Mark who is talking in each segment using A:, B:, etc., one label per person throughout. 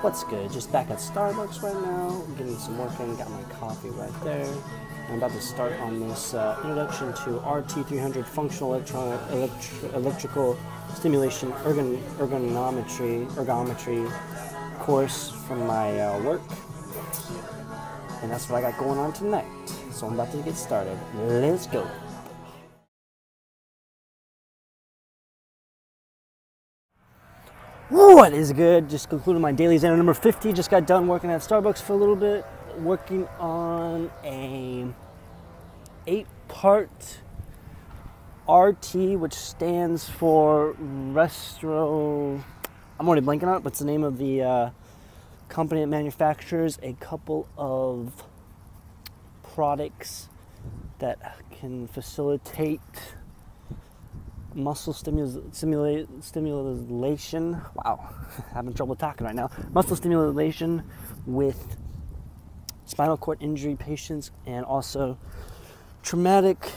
A: What's good? Just back at Starbucks right now, getting some work in, got my coffee right there. I'm about to start on this introduction to RT300 functional electrical stimulation ergonometry course from my work. And that's what I got going on tonight. So I'm about to get started. Let's go. What is good? Just concluded my DailyXander number 50. Just got done working at Starbucks for a little bit, working on a 8-part RT, which stands for Restro. I'm already blanking on it, but it's the name of the company that manufactures a couple of products that can facilitate muscle stimulation. Wow, having trouble talking right now. Muscle stimulation with spinal cord injury patients and also traumatic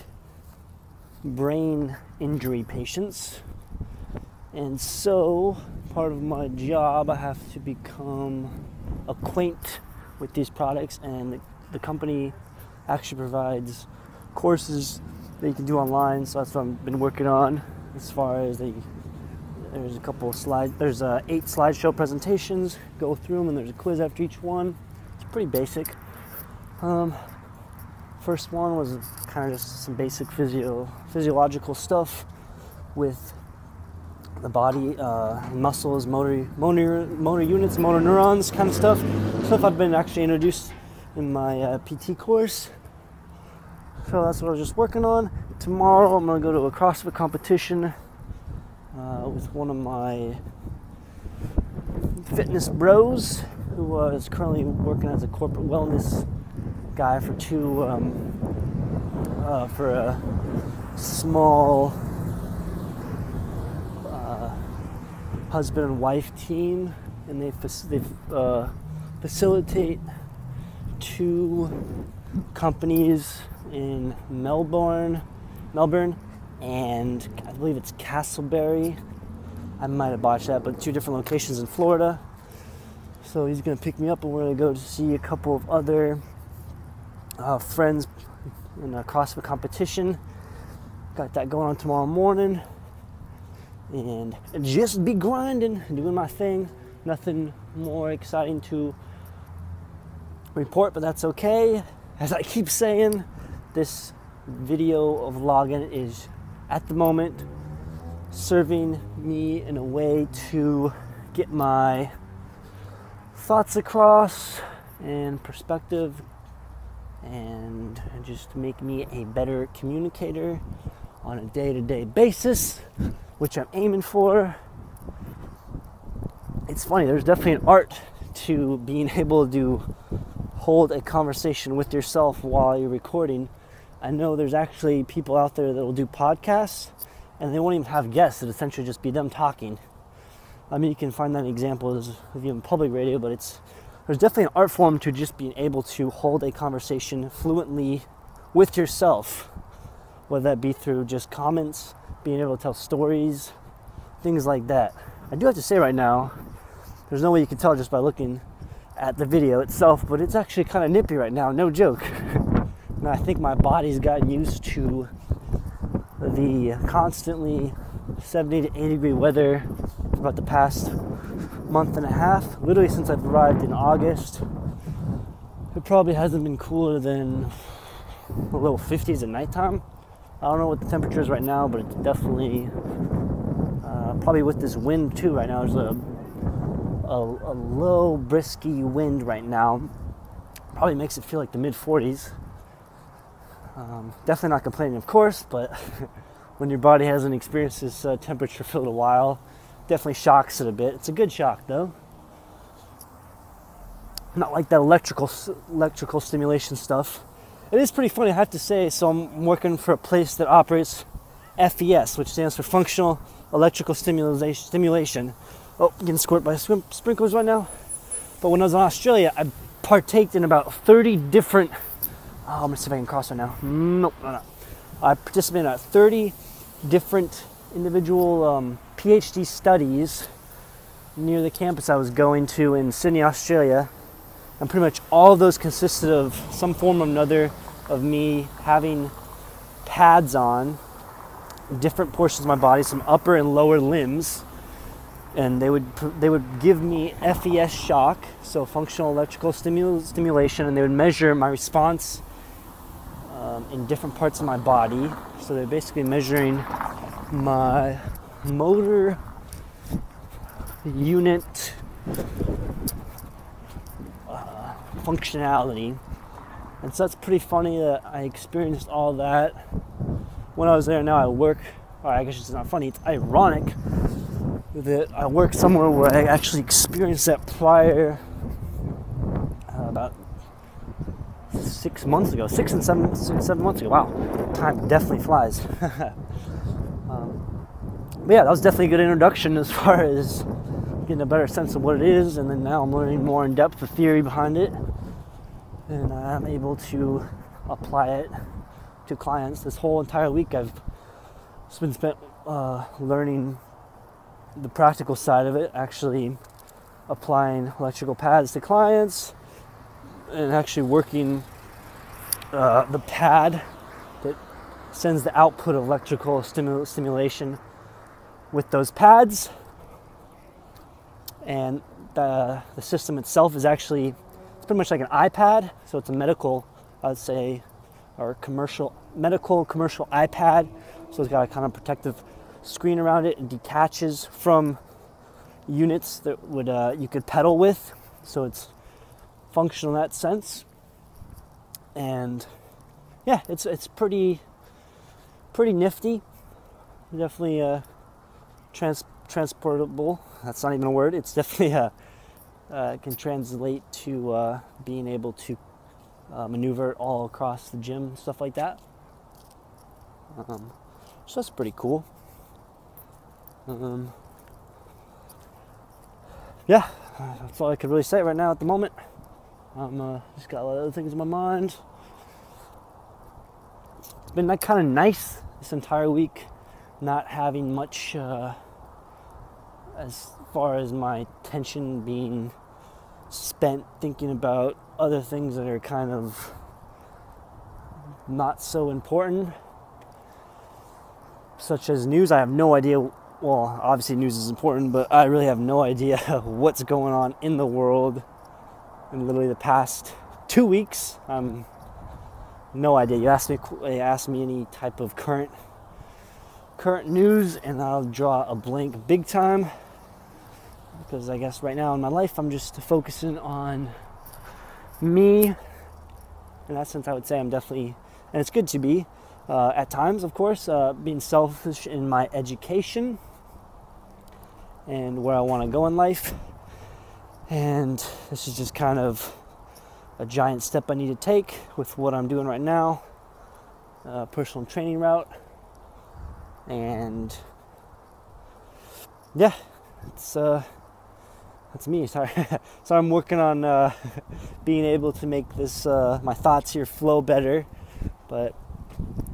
A: brain injury patients. And so, part of my job, I have to become acquainted with these products, and the company actually provides courses that you can do online, so that's what I've been working on. As far as there's a couple of slides, there's 8 slideshow presentations, go through them, and there's a quiz after each one. It's pretty basic. First one was kind of just some basic physiological stuff with the body, muscles, motor units, motor neurons kind of stuff I've been actually introduced in my PT course. So that's what I was just working on. Tomorrow I'm going to go to a CrossFit competition with one of my fitness bros who is currently working as a corporate wellness guy for for a small husband and wife team, and they facilitate 2 companies in Melbourne, and I believe it's Castleberry. I might have botched that, but 2 different locations in Florida. So he's going to pick me up, and we're going to go to see a couple of other friends in a CrossFit competition. Got that going on tomorrow morning, and just be grinding, doing my thing. Nothing more exciting to report, but that's okay. As I keep saying, this video of vlogging is, at the moment, serving me in a way to get my thoughts across and perspective, and just make me a better communicator on a day-to-day basis, which I'm aiming for. It's funny, there's definitely an art to being able to hold a conversation with yourself while you're recording. I know there's actually people out there that will do podcasts and they won't even have guests. It'll essentially just be them talking. I mean, you can find that in examples of even public radio, but there's definitely an art form to just being able to hold a conversation fluently with yourself, whether that be through just comments, being able to tell stories, things like that. I do have to say right now, there's no way you can tell just by looking at the video itself, but it's actually kind of nippy right now, no joke. And I think my body's gotten used to the constantly 70 to 80 degree weather for about the past month and a half. Literally since I've arrived in August, it probably hasn't been cooler than the low 50s at nighttime. I don't know what the temperature is right now, but it's definitely probably with this wind too right now. There's a low brisky wind right now. Probably makes it feel like the mid 40s. Definitely not complaining, of course, but when your body hasn't experienced this temperature for a little while, definitely shocks it a bit. It's a good shock though. Not like that electrical stimulation stuff. It is pretty funny, I have to say. So I'm working for a place that operates FES, which stands for Functional Electrical Stimulation. Oh, getting squirted by sprinklers right now. But when I was in Australia, I partaked in about 30 different... Oh, I'm going to see if I can cross right now. Nope, no. I participated in 30 different individual PhD studies near the campus I was going to in Sydney, Australia. And pretty much all of those consisted of some form or another of me having pads on different portions of my body, some upper and lower limbs, and they would give me FES shock, so functional electrical stimulation, and they would measure my response in different parts of my body. So they're basically measuring my motor unit functionality. And so that's pretty funny that I experienced all that when I was there. Now I work, or I guess it's not funny, it's ironic that I work somewhere where I actually experienced that prior about 6 months ago, 6 and 7 months ago. Wow, time definitely flies. But yeah, that was definitely a good introduction as far as getting a better sense of what it is, and then now I'm learning more in depth the theory behind it, and I'm able to apply it to clients. This whole entire week I've been spent learning the practical side of it, actually applying electrical pads to clients and actually working the pad that sends the output of electrical stimulation with those pads. And the system itself is actually, it's pretty much like an iPad, so it's a medical, I'd say, or commercial iPad. So it's got a kind of protective screen around it and detaches from units that would you could pedal with, so it's functional in that sense. And yeah, it's pretty nifty. Definitely transportable. That's not even a word. It's definitely can translate to being able to maneuver all across the gym, stuff like that. So that's pretty cool. Yeah, that's all I could really say right now at the moment. Just got a lot of other things in my mind. It's been kind of nice this entire week, not having much as far as my attention being spent thinking about other things that are kind of not so important, such as news. I have no idea. Well, obviously news is important, but I really have no idea what's going on in the world in literally the past 2 weeks. No idea. You ask me any type of current news, and I'll draw a blank big time, because I guess right now in my life I'm just focusing on me. In that sense, I would say I'm definitely, and it's good to be at times, of course, being selfish in my education and where I want to go in life. And this is just kind of a giant step I need to take with what I'm doing right now, personal training route. And yeah, that's me. Sorry. So I'm working on being able to make this my thoughts here flow better. But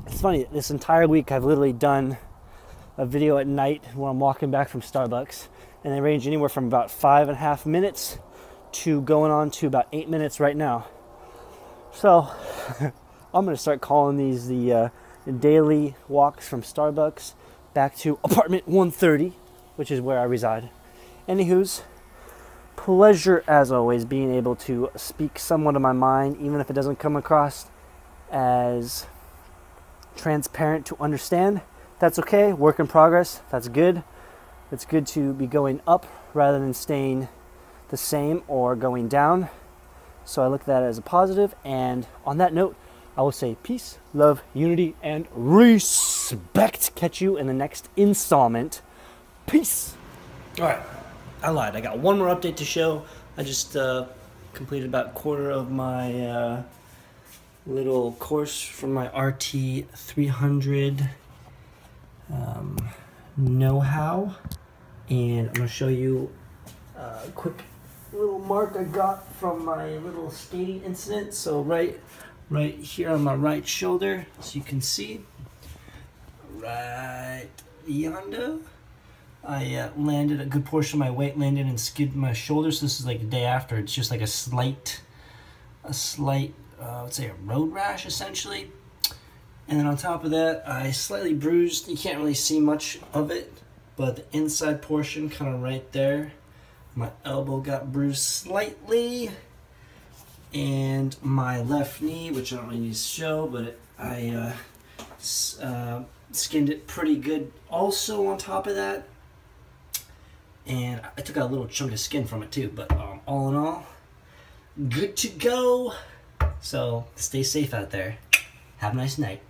A: it's funny, this entire week I've literally done a video at night when I'm walking back from Starbucks, and they range anywhere from about 5.5 minutes to going on to about 8 minutes right now. So I'm going to start calling these the daily walks from Starbucks back to apartment 130, which is where I reside. Anywho's, pleasure as always being able to speak somewhat of my mind, even if it doesn't come across as transparent to understand. That's okay. Work in progress. That's good. It's good to be going up rather than staying the same or going down. So I look at that as a positive. And on that note, I will say peace, love, unity, and respect. Catch you in the next installment. Peace. All right. I lied. I got one more update to show. I just completed about a quarter of my little course from my RT 300 know-how, and I'm going to show you a quick little mark I got from my little skating incident. So right here on my right shoulder, so you can see right yonder, I landed a good portion of my weight landed and skidded my shoulders. This is like the day after. It's just like a slight, let's say a road rash essentially. And then on top of that, I slightly bruised. You can't really see much of it, but the inside portion, kind of right there, my elbow got bruised slightly, and my left knee, which I don't really need to show, but I skinned it pretty good also on top of that. And I took out a little chunk of skin from it too, but all in all, good to go. So stay safe out there. Have a nice night.